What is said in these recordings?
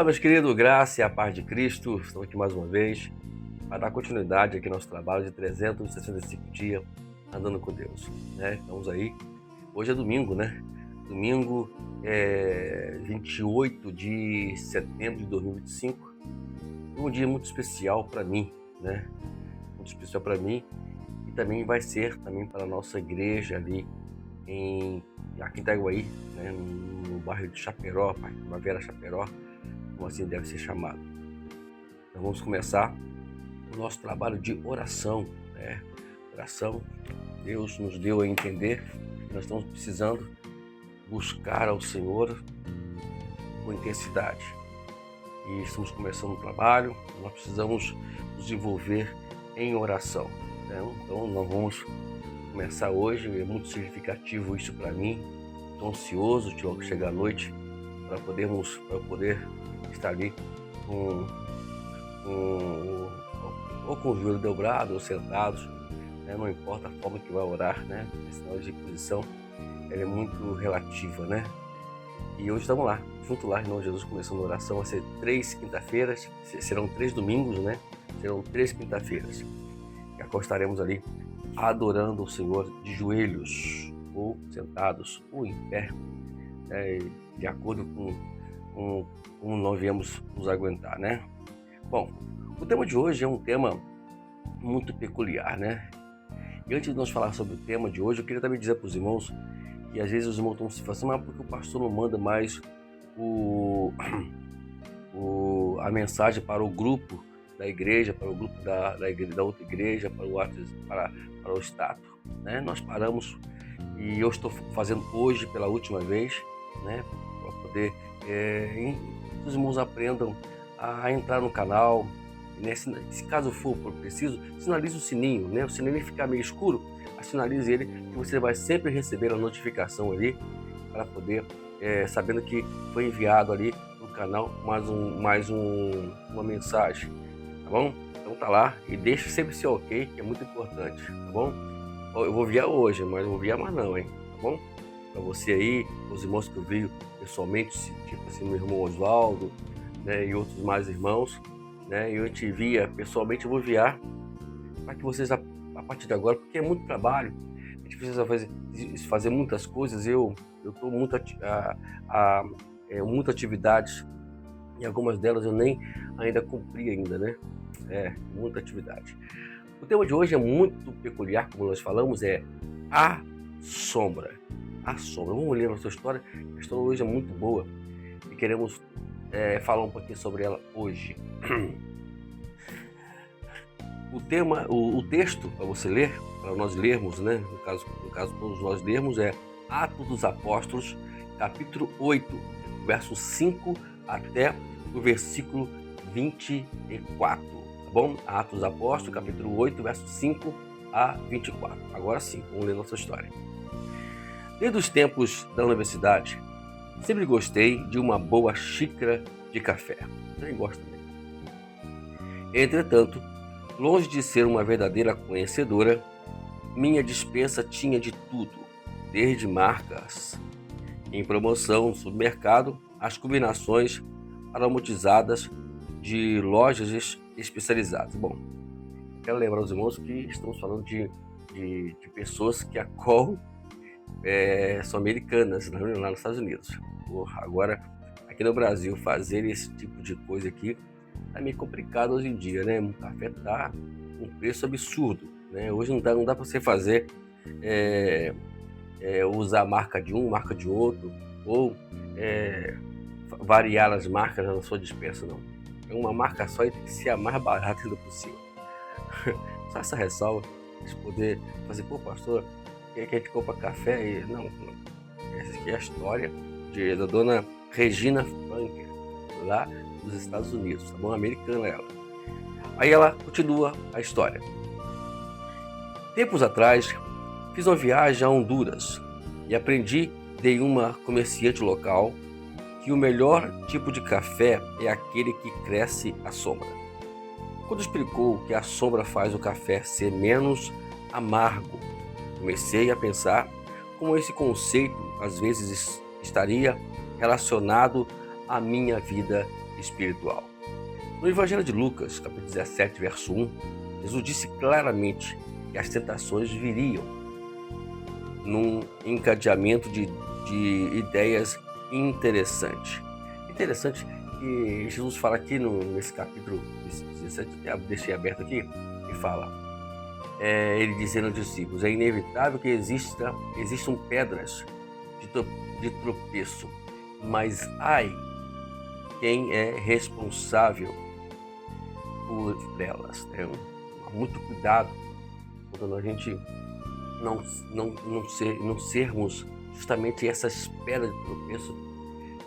meus queridos, graça e a paz de Cristo. Estamos aqui mais uma vez para dar continuidade aqui ao nosso trabalho de 365 dias andando com Deus, né? Estamos aí. Hoje é domingo, né? Domingo 28 de setembro de 2025. Um dia muito especial para mim, né? Muito especial para mim e também vai ser também para a nossa igreja ali aqui em Itaguaí, né? No bairro de Chaperó, Primavera Chaperó, como assim deve ser chamado. Então vamos começar o nosso trabalho de oração, né? Oração, Deus nos deu a entender que nós estamos precisando buscar ao Senhor com intensidade. E estamos começando um trabalho, nós precisamos nos envolver em oração, né? Então nós vamos começar hoje, é muito significativo isso para mim. Estou ansioso de logo chegar à noite para poder estar ali ou com o joelho dobrado ou sentados, né? Não importa a forma que vai orar, né? Esse de posição ela é muito relativa, né? E hoje estamos lá, junto lá, em nome de Jesus, começando a oração. Vai ser 3 quinta-feiras, serão 3 domingos, né? Serão 3 quinta-feiras. E acostaremos ali adorando o Senhor de joelhos, ou sentados, ou em pé, né? De acordo com como nós viemos nos aguentar, né? Bom, o tema de hoje é um tema muito peculiar, né? E antes de nós falar sobre o tema de hoje, eu queria também dizer para os irmãos que às vezes os irmãos estão se falando assim, mas porque o pastor não manda mais a mensagem para o grupo da igreja, para o grupo da outra igreja, para o WhatsApp, para o status, né? Nós paramos e eu estou fazendo hoje pela última vez, né? Para poder que os irmãos aprendam a entrar no canal, né? Se caso for preciso, sinalize o sininho, né? O sininho ficar meio escuro, sinalize ele que você vai sempre receber a notificação ali para poder, sabendo que foi enviado ali no canal uma mensagem, tá bom? Então tá lá e deixe sempre seu ok, que é muito importante, tá bom? Eu vou enviar hoje, mas não vou enviar mais não, hein? Tá bom? Para você aí, os irmãos que eu vi pessoalmente, tipo assim, meu irmão Oswaldo, né, e outros mais irmãos, né, eu te via pessoalmente, eu vou enviar para que vocês a partir de agora, porque é muito trabalho, a gente precisa fazer muitas coisas, eu estou muitas atividades e algumas delas eu nem ainda cumpri ainda, né? Muita atividade. O tema de hoje é muito peculiar, como nós falamos, é a sombra. A sombra. Vamos ler a nossa história. A história hoje é muito boa e queremos falar um pouquinho sobre ela hoje. O texto para você ler, para nós lermos, né? No caso todos nós lermos, é Atos dos Apóstolos, capítulo 8, verso 5 até o versículo 24. Tá bom? Atos dos Apóstolos, capítulo 8, verso 5 a 24. Agora sim, vamos ler nossa história. Desde os tempos da universidade, sempre gostei de uma boa xícara de café. Eu gosto também. Entretanto, longe de ser uma verdadeira conhecedora, minha despensa tinha de tudo, desde marcas em promoção no supermercado, às combinações aromatizadas de lojas especializadas. Bom, quero lembrar os irmãos que estamos falando de pessoas que a qual são americanas, lá nos Estados Unidos. Agora, aqui no Brasil, fazer esse tipo de coisa aqui tá meio complicado hoje em dia, né? O café tá um preço absurdo, né? Hoje não dá para você fazer, usar marca de um, marca de outro, ou variar as marcas na sua dispensa, não. É uma marca só e tem que ser a mais barata do possível. Só essa ressalva, de poder fazer, pô, pastor, que a gente compra café e não. Essa aqui é a história da dona Regina Funker, lá dos Estados Unidos, tá bom? Americana ela. Aí ela continua a história. Tempos atrás, fiz uma viagem a Honduras e aprendi de uma comerciante local que o melhor tipo de café é aquele que cresce à sombra. Quando explicou que a sombra faz o café ser menos amargo, comecei a pensar como esse conceito às vezes estaria relacionado à minha vida espiritual. No Evangelho de Lucas, capítulo 17, verso 1, Jesus disse claramente que as tentações viriam num encadeamento de ideias interessantes. Interessante que Jesus fala aqui nesse capítulo 17, deixei aberto aqui, e fala, ele dizendo aos discípulos, é inevitável que existam pedras de tropeço, mas ai quem é responsável por elas. Muito cuidado quando a gente não sermos justamente essas pedras de tropeço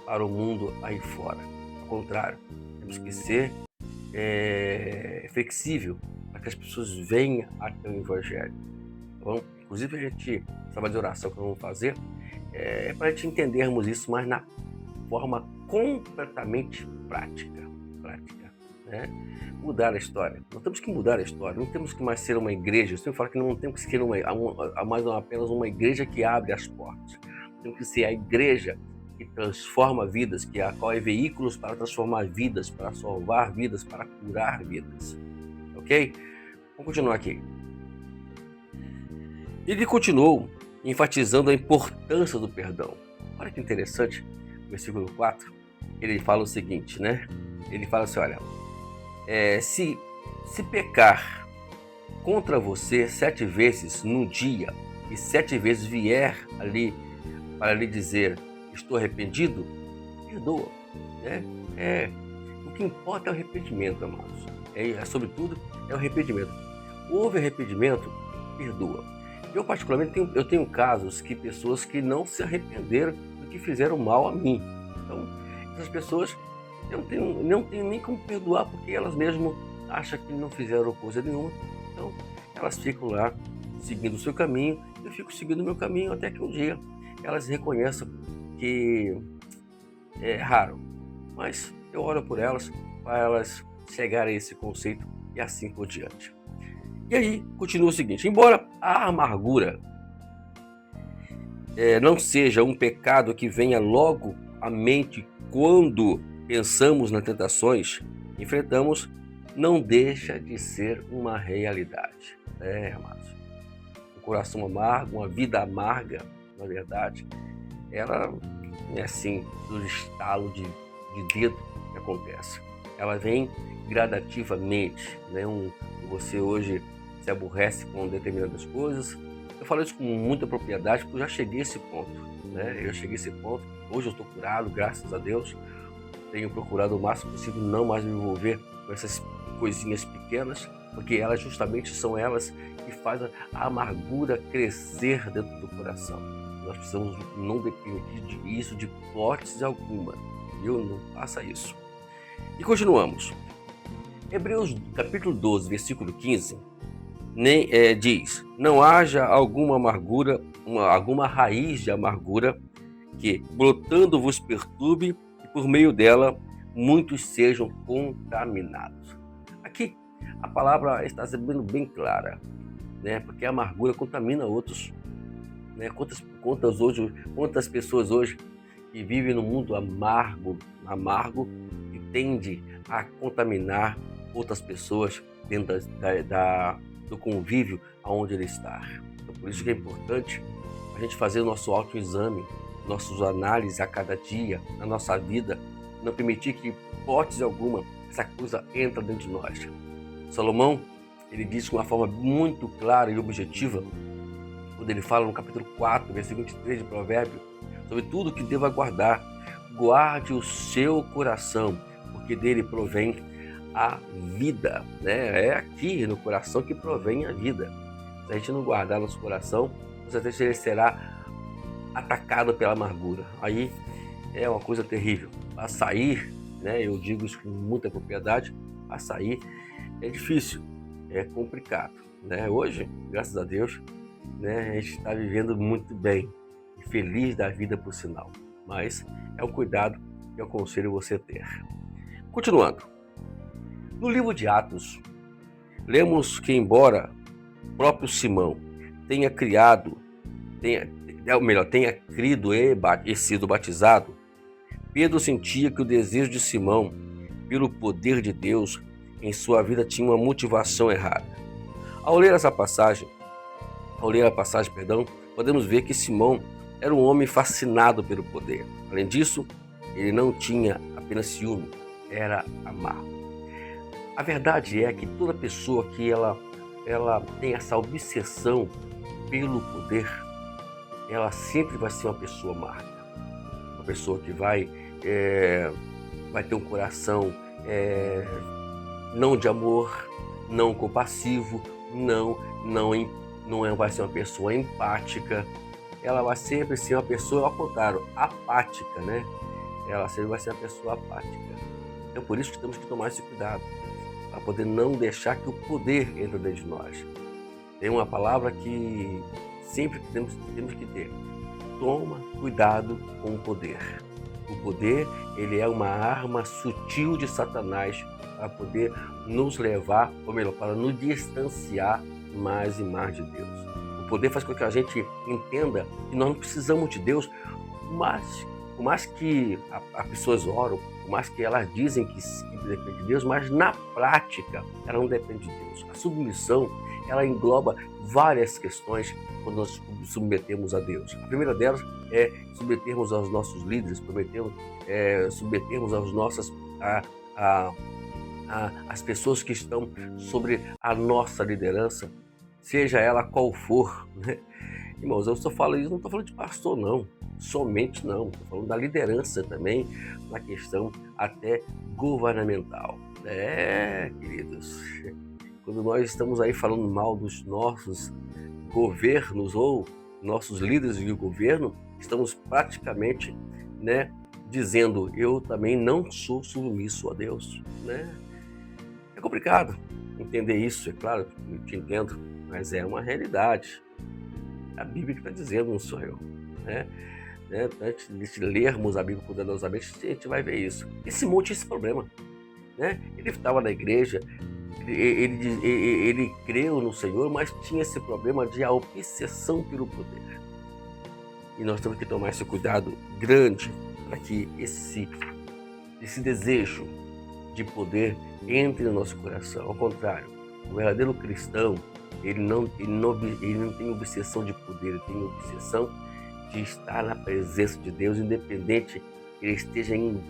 para o mundo aí fora. Ao contrário, temos que ser flexível para que as pessoas venham até o Evangelho. Tá bom? Inclusive, a gente, essa de oração que nós vamos fazer é para a gente entendermos isso, mas na forma completamente prática, né? Mudar a história. Nós temos que mudar a história. Não temos que mais ser uma igreja. Eu sempre falo que não temos que ser apenas uma igreja que abre as portas. Temos que ser a igreja que transforma vidas, a qual é veículos para transformar vidas, para salvar vidas, para curar vidas. Ok? Vamos continuar aqui. Ele continuou enfatizando a importância do perdão. Olha que interessante, versículo 4, ele fala o seguinte, né? Ele fala assim, olha, se pecar contra você 7 vezes num dia e 7 vezes vier ali para lhe dizer, estou arrependido, perdoa, né? O que importa é o arrependimento, amados. Sobretudo, é o arrependimento. Houve arrependimento, perdoa. Eu, particularmente, tenho casos que pessoas que não se arrependeram do que fizeram mal a mim. Então, essas pessoas eu não tenho nem como perdoar, porque elas mesmas acham que não fizeram coisa nenhuma. Então, elas ficam lá seguindo o seu caminho, eu fico seguindo o meu caminho até que um dia elas reconheçam que é raro. Mas eu oro por elas, para elas chegarem a esse conceito e assim por diante. E aí, continua o seguinte, embora a amargura não seja um pecado que venha logo à mente quando pensamos nas tentações, enfrentamos, não deixa de ser uma realidade. Amados. Um coração amargo, uma vida amarga, na verdade, ela é assim, do estalo de dedo que acontece. Ela vem gradativamente, né? Você hoje se aborrece com determinadas coisas. Eu falo isso com muita propriedade, porque eu já cheguei a esse ponto, né? Hoje eu estou curado, graças a Deus. Tenho procurado o máximo possível não mais me envolver com essas coisinhas pequenas, porque elas justamente são elas que fazem a amargura crescer dentro do coração. Nós precisamos não depender disso de hipótese alguma. Não faça isso. E continuamos. Hebreus capítulo 12, versículo 15, diz, não haja alguma amargura, alguma raiz de amargura que, brotando, vos perturbe e por meio dela muitos sejam contaminados. Aqui a palavra está sendo bem clara, né? Porque a amargura contamina outros. Né? Quantas pessoas hoje que vivem no mundo amargo e tende a contaminar outras pessoas dentro do convívio aonde ele está. Então, por isso que é importante a gente fazer o nosso autoexame, nossas análises a cada dia, na nossa vida, não permitir que, hipótese alguma, essa coisa entre dentro de nós. Salomão, ele diz de uma forma muito clara e objetiva, quando ele fala no capítulo 4, versículo 23 de Provérbios, sobre tudo que deva guardar, guarde o seu coração, porque dele provém a vida, né? É aqui no coração que provém a vida. Se a gente não guardar nosso coração, com certeza ele será atacado pela amargura. Aí é uma coisa terrível. A sair, né? Eu digo isso com muita propriedade, a sair é difícil, é complicado, né? Hoje, graças a Deus, né? A gente está vivendo muito bem e feliz da vida, por sinal. Mas é um cuidado que eu aconselho você a ter. Continuando. No livro de Atos, lemos que embora o próprio Simão tenha crido e sido batizado, Pedro sentia que o desejo de Simão pelo poder de Deus em sua vida tinha uma motivação errada. Ao ler a passagem, podemos ver que Simão era um homem fascinado pelo poder. Além disso, ele não tinha apenas ciúme, era amargo. A verdade é que toda pessoa que ela tem essa obsessão pelo poder, ela sempre vai ser uma pessoa amarga. Uma pessoa que vai ter um coração não de amor, não compassivo, não vai ser uma pessoa empática. Ela vai sempre ser uma pessoa, ao contrário, apática, né? Ela sempre vai ser uma pessoa apática. Então, por isso que temos que tomar esse cuidado, para poder não deixar que o poder entre dentro de nós. Tem uma palavra que sempre temos que ter. Toma cuidado com o poder. O poder, ele é uma arma sutil de Satanás para poder nos levar, ou melhor, para nos distanciar mais e mais de Deus. O poder faz com que a gente entenda que nós não precisamos de Deus, mas por mais que as pessoas oram, por mais que elas dizem que depende de Deus, mas na prática ela não depende de Deus. A submissão, ela engloba várias questões quando nós submetemos a Deus. A primeira delas é submetermos aos nossos líderes, submetermos aos nossos as pessoas que estão sobre a nossa liderança, seja ela qual for, né? Irmãos, eu só falo isso, não estou falando de pastor não, somente não, estou falando da liderança também, na questão até governamental. Queridos, quando nós estamos aí falando mal dos nossos governos ou nossos líderes de governo, estamos praticamente, né, dizendo, eu também não sou submisso a Deus, né? É complicado entender isso, é claro, eu te entendo, mas é uma realidade. A Bíblia que está dizendo, não sou eu, né? Antes de lermos a Bíblia cuidadosamente, a gente vai ver isso. Esse monte tinha esse problema, né? Ele estava na igreja, ele creu no Senhor, mas tinha esse problema de a obsessão pelo poder. E nós temos que tomar esse cuidado grande para que esse desejo de poder entre no nosso coração. Ao contrário, o verdadeiro cristão, ele não tem obsessão de poder, ele tem obsessão de estar na presença de Deus, independente que ele esteja em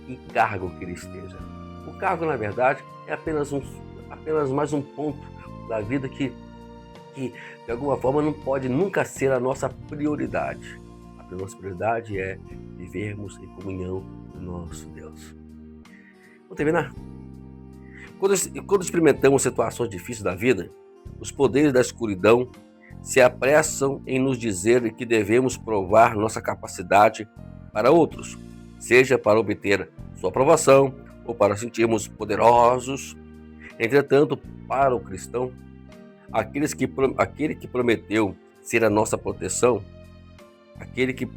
que cargo que ele esteja. O cargo, na verdade, é apenas mais um ponto da vida que de alguma forma não pode nunca ser a nossa prioridade. A nossa prioridade é vivermos em comunhão com o nosso Deus. Vou terminar. Quando experimentamos situações difíceis da vida, os poderes da escuridão se apressam em nos dizer que devemos provar nossa capacidade para outros, seja para obter sua aprovação ou para sentirmos poderosos. Entretanto, para o cristão, aquele que prometeu ser a nossa proteção, aquele que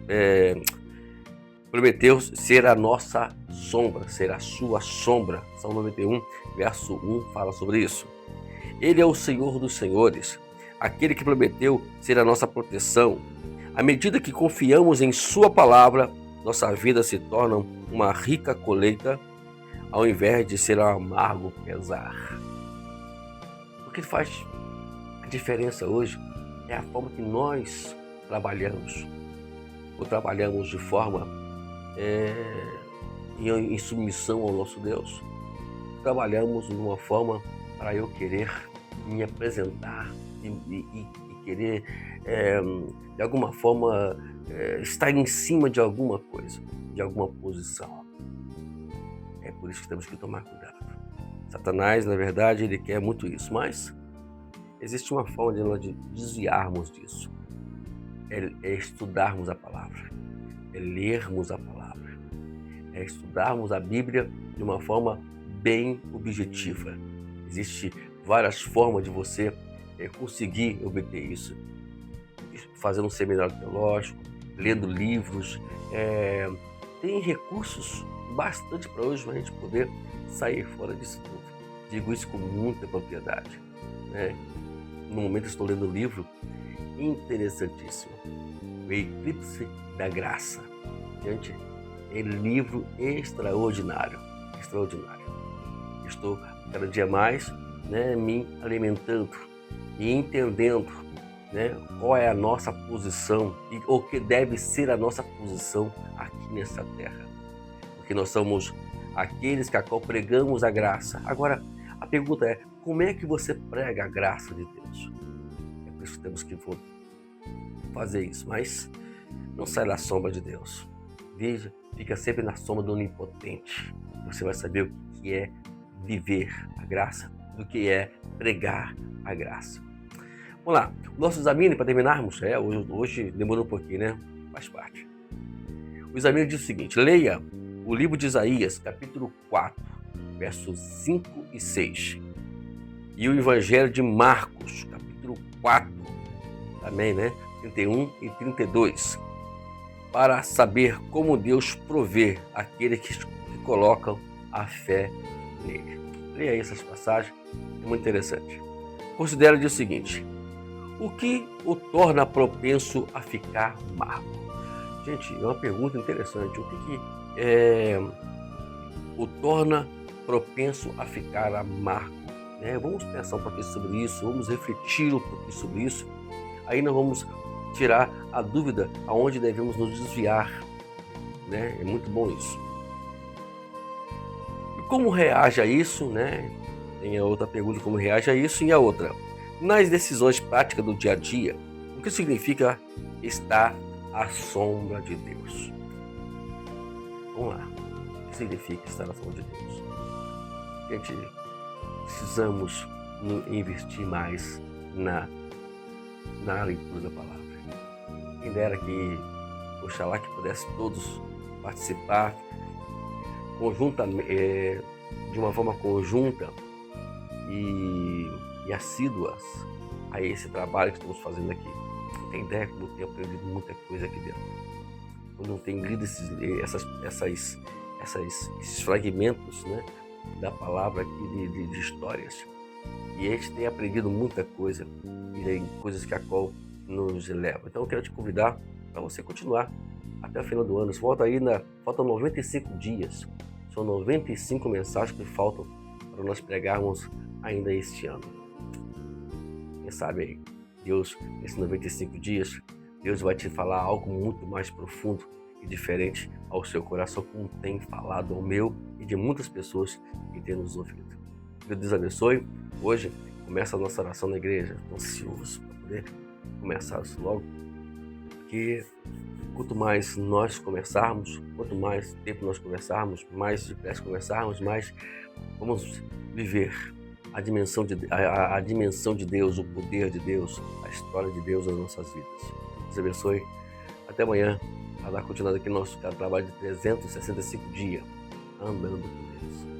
prometeu ser a nossa sombra, ser a sua sombra. Salmo 91, verso 1 fala sobre isso. Ele é o Senhor dos senhores, aquele que prometeu ser a nossa proteção. À medida que confiamos em sua palavra, nossa vida se torna uma rica colheita, ao invés de ser um amargo pesar. O que faz a diferença hoje é a forma que nós trabalhamos. Ou trabalhamos de forma em submissão ao nosso Deus. Trabalhamos de uma forma para eu querer me apresentar e querer, de alguma forma, estar em cima de alguma coisa, de alguma posição. É por isso que temos que tomar cuidado. Satanás, na verdade, ele quer muito isso, mas existe uma forma de nós desviarmos disso. É estudarmos a palavra, é lermos a palavra, é estudarmos a Bíblia de uma forma bem objetiva. Existem várias formas de você conseguir obter isso. Fazendo um seminário teológico, lendo livros, tem recursos bastante para hoje para a gente poder sair fora disso tudo. Digo isso com muita propriedade, né? No momento estou lendo um livro interessantíssimo, O Eclipse da Graça. Gente, é um livro extraordinário, extraordinário. estou cada dia mais, né, me alimentando e entendendo, né, qual é a nossa posição e o que deve ser a nossa posição aqui nessa terra. Porque nós somos aqueles que a qual pregamos a graça. Agora, a pergunta é, como é que você prega a graça de Deus? É por isso que temos que fazer isso, mas não sai da sombra de Deus. Veja, fica sempre na sombra do Onipotente. Você vai saber o que é viver a graça, do que é pregar a graça. Vamos lá, o nosso exame para terminarmos, hoje demorou um pouquinho, né? Faz parte. O exame diz o seguinte, leia o livro de Isaías, capítulo 4, versos 5 e 6. E o Evangelho de Marcos, capítulo 4, também, né? 31 e 32. Para saber como Deus provê aqueles que colocam a fé nele. Leia aí essas passagens, é muito interessante. Considera o seguinte, o que o torna propenso a ficar amargo? Gente, é uma pergunta interessante. O que o torna propenso a ficar amargo? Né? Vamos pensar um pouquinho sobre isso, vamos refletir um pouquinho sobre isso. Aí nós vamos tirar a dúvida aonde devemos nos desviar. Né? É muito bom isso. E como reage a isso? Né? Tem a outra pergunta, como reage a isso? E a outra, nas decisões práticas do dia a dia, o que significa estar à sombra de Deus? Vamos lá. O que significa estar à sombra de Deus? Gente, precisamos investir mais na leitura da palavra. Quem dera que, oxalá que pudesse todos participar de uma forma conjunta e assíduas a esse trabalho que estamos fazendo aqui. Não tem ideia como eu tenho aprendido muita coisa aqui dentro. Eu não tenho lido esses fragmentos, né, da palavra aqui de histórias. E a gente tem aprendido muita coisa, e coisas que a qual nos eleva. Então eu quero te convidar para você continuar até o final do ano. Faltam 95 dias. São 95 mensagens que faltam para nós pregarmos ainda este ano. Quem sabe aí, Deus, nesses 95 dias, Deus vai te falar algo muito mais profundo e diferente ao seu coração, como tem falado ao meu e de muitas pessoas que têm nos ouvido. Que Deus abençoe. Hoje começa a nossa oração na igreja. Estou ansioso para poder começar isso logo, porque quanto mais nós conversarmos, quanto mais tempo nós conversarmos, mais depressa conversarmos, mais vamos viver a dimensão de Deus, o poder de Deus, a história de Deus nas nossas vidas. Deus abençoe. Até amanhã, para dar continuidade aqui no nosso trabalho de 365 dias, andando com Deus.